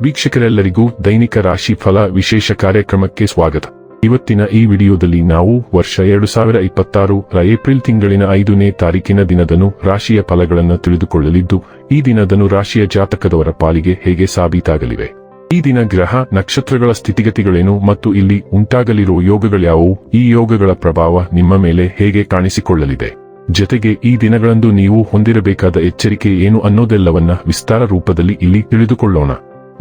ವೀಕ್ಷಕರೆಲ್ಲರಿಗೂ ದೈನಿಕ ರಾಶಿ ಫಲ ವಿಶೇಷ ಕಾರ್ಯಕ್ರಮಕ್ಕೆ ಸ್ವಾಗತ. ಇವತ್ತಿನ ಈ ವಿಡಿಯೋದಲ್ಲಿ ನಾವು ವರ್ಷ 2026 ಏಪ್ರಿಲ್ ತಿಂಗಳಿನ 5ನೇ ತಾರೀಕಿನ ದಿನದನು ರಾಶಿಯ ಫಲಗಳನ್ನು ತಿಳಿದುಕೊಳ್ಳಲಿದ್ದು, ಈ ದಿನದನು ರಾಶಿಯ ಜಾತಕದವರ ಪಾಲಿಗೆ ಹೇಗೆ ಸಾಬೀತಾಗಲಿವೆ, ಈ ದಿನ ಗ್ರಹ ನಕ್ಷತ್ರಗಳ ಸ್ಥಿತಿಗತಿಗಳೇನು ಮತ್ತು ಇಲ್ಲಿ ಉಂಟಾಗಲಿರುವ ಯೋಗಗಳ್ಯಾವುವು, ಈ ಯೋಗಗಳ ಪ್ರಭಾವ ನಿಮ್ಮ ಮೇಲೆ ಹೇಗೆ ಕಾಣಿಸಿಕೊಳ್ಳಲಿದೆ, ಜೊತೆಗೆ ಈ ದಿನಗಳಂದು ನೀವು ಹೊಂದಿರಬೇಕಾದ ಎಚ್ಚರಿಕೆ ಏನು ಅನ್ನೋದೆಲ್ಲವನ್ನ ವಿಸ್ತಾರ ರೂಪದಲ್ಲಿ ಇಲ್ಲಿ ತಿಳಿದುಕೊಳ್ಳೋಣ.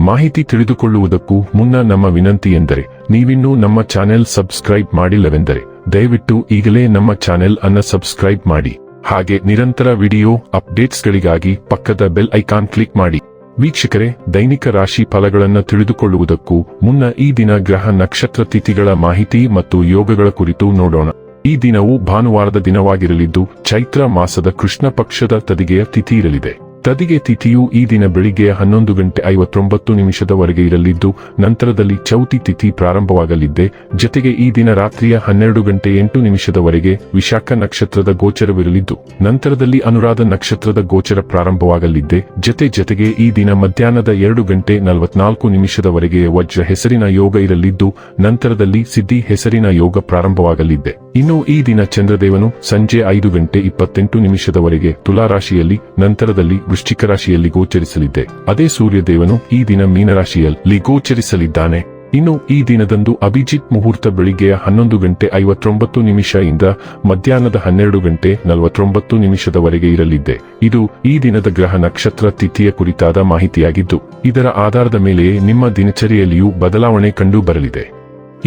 ಮಾಹಿತಿ ತಿಳಿದುಕೊಳ್ಳುವುದಕ್ಕೂ ಮುನ್ನ ನಮ್ಮ ವಿನಂತಿ ಎಂದರೆ, ನೀವಿನ್ನೂ ನಮ್ಮ ಚಾನೆಲ್ ಸಬ್ಸ್ಕ್ರೈಬ್ ಮಾಡಿಲ್ಲವೆಂದರೆ ದಯವಿಟ್ಟು ಈಗಲೇ ನಮ್ಮ ಚಾನೆಲ್ ಅನ್ನು ಸಬ್ಸ್ಕ್ರೈಬ್ ಮಾಡಿ. ಹಾಗೆ ನಿರಂತರ ವಿಡಿಯೋ ಅಪ್ಡೇಟ್ಸ್ಗಳಿಗಾಗಿ ಪಕ್ಕದ ಬೆಲ್ ಐಕಾನ್ ಕ್ಲಿಕ್ ಮಾಡಿ. ವೀಕ್ಷಕರೇ, ದೈನಿಕ ರಾಶಿ ಫಲಗಳನ್ನು ತಿಳಿದುಕೊಳ್ಳುವುದಕ್ಕೂ ಮುನ್ನ ಈ ದಿನ ಗ್ರಹ ನಕ್ಷತ್ರ ತಿಥಿಗಳ ಮಾಹಿತಿ ಮತ್ತು ಯೋಗಗಳ ಕುರಿತು ನೋಡೋಣ. ಈ ದಿನವು ಭಾನುವಾರದ ದಿನವಾಗಿರಲಿದ್ದು, ಚೈತ್ರ ಮಾಸದ ಕೃಷ್ಣ ಪಕ್ಷದ ತದಿಗೆಯ ತಿಥಿ ಇರಲಿದೆ. ತದಿಗೆ ತಿಥಿಯು ಈ ದಿನ ಬೆಳಿಗ್ಗೆ 11:59 ಇರಲಿದ್ದು, ನಂತರದಲ್ಲಿ ಚೌತಿ ತಿಥಿ ಪ್ರಾರಂಭವಾಗಲಿದ್ದೆ. ಜೊತೆಗೆ ಈ ದಿನ ರಾತ್ರಿಯ 12:08 ವಿಶಾಖ ನಕ್ಷತ್ರದ ಗೋಚರವಿರಲಿದ್ದು, ನಂತರದಲ್ಲಿ ಅನುರಾಧ ನಕ್ಷತ್ರದ ಗೋಚರ ಪ್ರಾರಂಭವಾಗಲಿದ್ದೆ. ಜೊತೆಗೆ ಈ ದಿನ ಮಧ್ಯಾಹ್ನದ 2:44 ವಜ್ರ ಹೆಸರಿನ ಯೋಗ ಇರಲಿದ್ದು, ನಂತರದಲ್ಲಿ ಸಿದ್ಧಿ ಹೆಸರಿನ ಯೋಗ ಪ್ರಾರಂಭವಾಗಲಿದ್ದೆ. ಇನ್ನು ಈ ದಿನ ಚಂದ್ರದೇವನು ಸಂಜೆ 5:28 ತುಲಾರಾಶಿಯಲ್ಲಿ, ನಂತರದಲ್ಲಿ ವೃಶ್ಚಿಕ ರಾಶಿಯಲ್ಲಿ ಗೋಚರಿಸಲಿದ್ದೆ. ಅದೇ ಸೂರ್ಯದೇವನು ಈ ದಿನ ಮೀನರಾಶಿಯಲ್ಲಿ ಗೋಚರಿಸಲಿದ್ದಾನೆ. ಇನ್ನು ಈ ದಿನದಂದು ಅಭಿಜಿತ್ ಮುಹೂರ್ತ ಬೆಳಿಗ್ಗೆ 11:59 ಇಂದ ಮಧ್ಯಾಹ್ನದ 12:49 ಇರಲಿದ್ದೆ. ಇದು ಈ ದಿನದ ಗ್ರಹ ನಕ್ಷತ್ರ ತಿಥಿಯ ಕುರಿತಾದ ಮಾಹಿತಿಯಾಗಿದ್ದು, ಇದರ ಆಧಾರದ ಮೇಲೆಯೇ ನಿಮ್ಮ ದಿನಚರಿಯಲ್ಲಿಯೂ ಬದಲಾವಣೆ ಕಂಡು ಬರಲಿದೆ.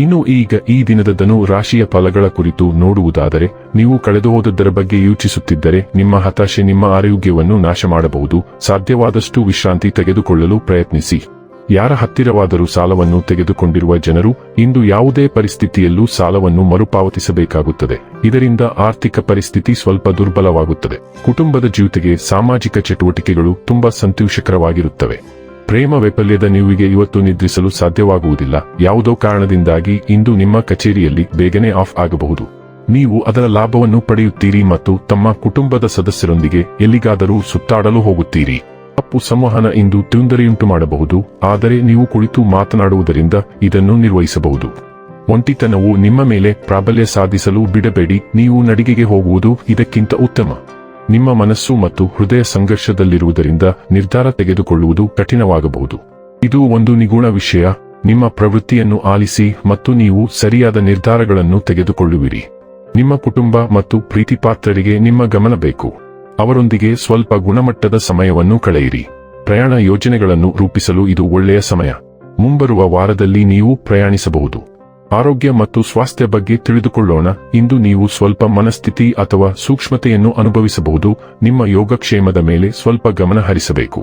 ಇನ್ನು ಈಗ ಈ ದಿನದ ಧನು ರಾಶಿಯ ಫಲಗಳ ಕುರಿತು ನೋಡುವುದಾದರೆ, ನೀವು ಕಳೆದುಹೋದದ್ದರ ಬಗ್ಗೆ ಯೋಚಿಸುತ್ತಿದ್ದರೆ ನಿಮ್ಮ ಹತಾಶೆ ನಿಮ್ಮ ಆರೋಗ್ಯವನ್ನು ನಾಶ ಮಾಡಬಹುದು. ಸಾಧ್ಯವಾದಷ್ಟು ವಿಶ್ರಾಂತಿ ತೆಗೆದುಕೊಳ್ಳಲು ಪ್ರಯತ್ನಿಸಿ. ಯಾರ ಹತ್ತಿರವಾದರೂ ಸಾಲವನ್ನು ತೆಗೆದುಕೊಂಡಿರುವ ಜನರು ಇಂದು ಯಾವುದೇ ಪರಿಸ್ಥಿತಿಯಲ್ಲೂ ಸಾಲವನ್ನು ಮರುಪಾವತಿಸಬೇಕಾಗುತ್ತದೆ. ಇದರಿಂದ ಆರ್ಥಿಕ ಪರಿಸ್ಥಿತಿ ಸ್ವಲ್ಪ ದುರ್ಬಲವಾಗುತ್ತದೆ. ಕುಟುಂಬದ ಜೊತೆಗೆ ಸಾಮಾಜಿಕ ಚಟುವಟಿಕೆಗಳು ತುಂಬಾ ಸಂತೋಷಕರವಾಗಿರುತ್ತವೆ. ಪ್ರೇಮ ವೈಫಲ್ಯದ ನೀವಿಗೆ ಇವತ್ತು ನಿದ್ರಿಸಲು ಸಾಧ್ಯವಾಗುವುದಿಲ್ಲ. ಯಾವುದೋ ಕಾರಣದಿಂದಾಗಿ ಇಂದು ನಿಮ್ಮ ಕಚೇರಿಯಲ್ಲಿ ಬೇಗನೆ ಆಫ್ ಆಗಬಹುದು. ನೀವು ಅದರ ಲಾಭವನ್ನು ಪಡೆಯುತ್ತೀರಿ ಮತ್ತು ತಮ್ಮ ಕುಟುಂಬದ ಸದಸ್ಯರೊಂದಿಗೆ ಎಲ್ಲಿಗಾದರೂ ಸುತ್ತಾಡಲು ಹೋಗುತ್ತೀರಿ. ತಪ್ಪು ಸಂವಹನ ಇಂದು ತೊಂದರೆಯುಂಟು ಮಾಡಬಹುದು, ಆದರೆ ನೀವು ಕುಳಿತು ಮಾತನಾಡುವುದರಿಂದ ಇದನ್ನು ನಿರ್ವಹಿಸಬಹುದು. ಒಂಟಿತನವು ನಿಮ್ಮ ಮೇಲೆ ಪ್ರಾಬಲ್ಯ ಸಾಧಿಸಲು ಬಿಡಬೇಡಿ. ನೀವು ನಡಿಗೆಗೆ ಹೋಗುವುದು ಇದಕ್ಕಿಂತ ಉತ್ತಮ. ನಿಮ್ಮ ಮನಸ್ಸು ಮತ್ತು ಹೃದಯ ಸಂಘರ್ಷದಲ್ಲಿರುವುದರಿಂದ ನಿರ್ಧಾರ ತೆಗೆದುಕೊಳ್ಳುವುದು ಕಠಿಣವಾಗಬಹುದು. ಇದು ಒಂದು ನಿಗೂಢ ವಿಷಯ. ನಿಮ್ಮ ಪ್ರವೃತ್ತಿಯನ್ನು ಆಲಿಸಿ ಮತ್ತು ನೀವು ಸರಿಯಾದ ನಿರ್ಧಾರಗಳನ್ನು ತೆಗೆದುಕೊಳ್ಳುವಿರಿ. ನಿಮ್ಮ ಕುಟುಂಬ ಮತ್ತು ಪ್ರೀತಿಪಾತ್ರರಿಗೆ ನಿಮ್ಮ ಗಮನ ಬೇಕು. ಅವರೊಂದಿಗೆ ಸ್ವಲ್ಪ ಗುಣಮಟ್ಟದ ಸಮಯವನ್ನು ಕಳೆಯಿರಿ. ಪ್ರಯಾಣ ಯೋಜನೆಗಳನ್ನು ರೂಪಿಸಲು ಇದು ಒಳ್ಳೆಯ ಸಮಯ. ಮುಂಬರುವ ವಾರದಲ್ಲಿ ನೀವು ಪ್ರಯಾಣಿಸಬಹುದು. ಆರೋಗ್ಯ ಮತ್ತು ಸ್ವಾಸ್ಥ್ಯ ಬಗ್ಗೆ ತಿಳಿದುಕೊಳ್ಳೋಣ. ಇಂದು ನೀವು ಸ್ವಲ್ಪ ಮನಸ್ಥಿತಿ ಅಥವಾ ಸೂಕ್ಷ್ಮತೆಯನ್ನು ಅನುಭವಿಸಬಹುದು. ನಿಮ್ಮ ಯೋಗಕ್ಷೇಮದ ಮೇಲೆ ಸ್ವಲ್ಪ ಗಮನ ಹರಿಸಬೇಕು.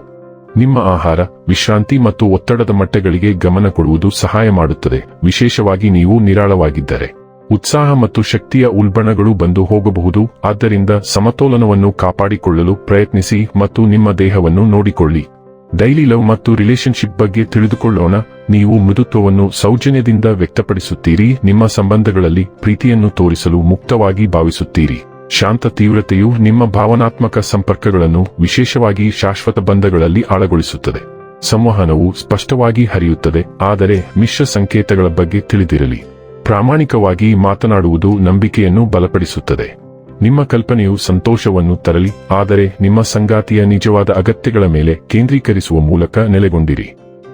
ನಿಮ್ಮ ಆಹಾರ, ವಿಶ್ರಾಂತಿ ಮತ್ತು ಒತ್ತಡದ ಮಟ್ಟಗಳಿಗೆ ಗಮನ ಕೊಡುವುದು ಸಹಾಯ ಮಾಡುತ್ತದೆ, ವಿಶೇಷವಾಗಿ ನೀವು ನಿರಾಳವಾಗಿದ್ದರೆ. ಉತ್ಸಾಹ ಮತ್ತು ಶಕ್ತಿಯ ಉಲ್ಬಣಗಳು ಬಂದು ಹೋಗಬಹುದು, ಆದ್ದರಿಂದ ಸಮತೋಲನವನ್ನು ಕಾಪಾಡಿಕೊಳ್ಳಲು ಪ್ರಯತ್ನಿಸಿ ಮತ್ತು ನಿಮ್ಮ ದೇಹವನ್ನು ನೋಡಿಕೊಳ್ಳಿ. ಡೈಲಿ ಲವ್ ಮತ್ತು ರಿಲೇಶನ್ಶಿಪ್ ಬಗ್ಗೆ ತಿಳಿದುಕೊಳ್ಳೋಣ. ನೀವು ಮೃದುತ್ವವನ್ನು ಸೌಜನ್ಯದಿಂದ ವ್ಯಕ್ತಪಡಿಸುತ್ತೀರಿ. ನಿಮ್ಮ ಸಂಬಂಧಗಳಲ್ಲಿ ಪ್ರೀತಿಯನ್ನು ತೋರಿಸಲು ಮುಕ್ತವಾಗಿ ಭಾವಿಸುತ್ತೀರಿ. ಶಾಂತ ತೀವ್ರತೆಯು ನಿಮ್ಮ ಭಾವನಾತ್ಮಕ ಸಂಪರ್ಕಗಳನ್ನು, ವಿಶೇಷವಾಗಿ ಶಾಶ್ವತ ಬಂಧಗಳಲ್ಲಿ ಆಳಗೊಳಿಸುತ್ತದೆ. ಸಂವಹನವು ಸ್ಪಷ್ಟವಾಗಿ ಹರಿಯುತ್ತದೆ, ಆದರೆ ಮಿಶ್ರ ಸಂಕೇತಗಳ ಬಗ್ಗೆ ತಿಳಿದಿರಲಿ. ಪ್ರಾಮಾಣಿಕವಾಗಿ ಮಾತನಾಡುವುದು ನಂಬಿಕೆಯನ್ನು ಬಲಪಡಿಸುತ್ತದೆ. ನಿಮ್ಮ ಕಲ್ಪನೆಯು ಸಂತೋಷವನ್ನು ತರಲಿ, ಆದರೆ ನಿಮ್ಮ ಸಂಗಾತಿಯ ನಿಜವಾದ ಅಗತ್ಯಗಳ ಮೇಲೆ ಕೇಂದ್ರೀಕರಿಸುವ ಮೂಲಕ ನೆಲೆಗೊಂಡಿರಿ.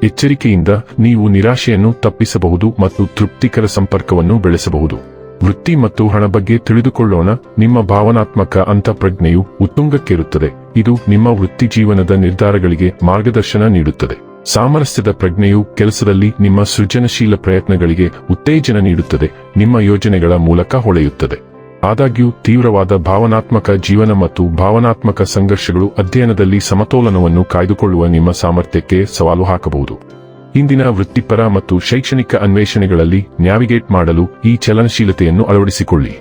ಎಚ್ಚರಿಕೆಯಿಂದ ನೀವು ನಿರಾಶೆಯನ್ನು ತಪ್ಪಿಸಬಹುದು ಮತ್ತು ತೃಪ್ತಿಕರ ಸಂಪರ್ಕವನ್ನು ಬೆಳೆಸಬಹುದು. ವೃತ್ತಿ ಮತ್ತು ಹಣ ಬಗ್ಗೆ ತಿಳಿದುಕೊಳ್ಳೋಣ. ನಿಮ್ಮ ಭಾವನಾತ್ಮಕ ಅಂತಃಪ್ರಜ್ಞೆಯು ಉತ್ತುಂಗಕ್ಕೇರುತ್ತದೆ. ಇದು ನಿಮ್ಮ ವೃತ್ತಿ ಜೀವನದ ನಿರ್ಧಾರಗಳಿಗೆ ಮಾರ್ಗದರ್ಶನ ನೀಡುತ್ತದೆ. ಸಾಮರಸ್ಯದ ಪ್ರಜ್ಞೆಯು ಕೆಲಸದಲ್ಲಿ ನಿಮ್ಮ ಸೃಜನಶೀಲ ಪ್ರಯತ್ನಗಳಿಗೆ ಉತ್ತೇಜನ ನೀಡುತ್ತದೆ, ನಿಮ್ಮ ಯೋಜನೆಗಳ ಮೂಲಕ ಹೊಳೆಯುತ್ತದೆ. ಆದಾಗ್ಯೂ ತೀವ್ರವಾದ ಭಾವನಾತ್ಮಕ ಜೀವನ ಮತ್ತು ಭಾವನಾತ್ಮಕ ಸಂಘರ್ಷಗಳು ಅಧ್ಯಯನದಲ್ಲಿ ಸಮತೋಲನವನ್ನು ಕಾಯ್ದುಕೊಳ್ಳುವ ನಿಮ್ಮ ಸಾಮರ್ಥ್ಯಕ್ಕೆ ಸವಾಲು ಹಾಕಬಹುದು. ಇಂದಿನ ವೃತ್ತಿಪರ ಮತ್ತು ಶೈಕ್ಷಣಿಕ ಅನ್ವೇಷಣೆಗಳಲ್ಲಿ ನ್ಯಾವಿಗೇಟ್ ಮಾಡಲು ಈ ಚಲನಶೀಲತೆಯನ್ನು ಅಳವಡಿಸಿಕೊಳ್ಳಿ.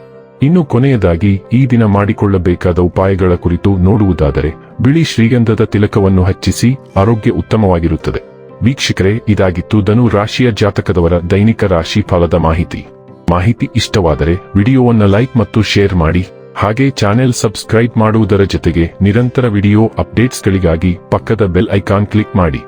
ಇನ್ನು ಕೊನೆಯದಾಗಿ ಈ ದಿನ ಮಾಡಿಕೊಳ್ಳಬೇಕಾದ ಉಪಾಯಗಳ ಕುರಿತು ನೋಡುವುದಾದರೆ, ಬಿಳಿ ಶ್ರೀಗಂಧದ ತಿಲಕವನ್ನು ಹಚ್ಚಿಸಿ, ಆರೋಗ್ಯ ಉತ್ತಮವಾಗಿರುತ್ತದೆ. ವೀಕ್ಷಕರೇ, ಇದಾಗಿತ್ತು ಧನು ರಾಶಿಯ ಜಾತಕದವರ ದೈನಿಕ ರಾಶಿ ಫಲದ ಮಾಹಿತಿ ಇಷ್ಟವಾದರೆ ವಿಡಿಯೋವನ್ನು ಲೈಕ್ ಮತ್ತು ಶೇರ್ ಮಾಡಿ. ಹಾಗೆ ಚಾನೆಲ್ ಸಬ್ಸ್ಕ್ರೈಬ್ ಮಾಡುವುದರ ಜೊತೆಗೆ ನಿರಂತರ ವಿಡಿಯೋ ಅಪ್ಡೇಟ್ಸ್ಗಳಿಗಾಗಿ ಪಕ್ಕದ ಬೆಲ್ ಐಕಾನ್ ಕ್ಲಿಕ್ ಮಾಡಿ.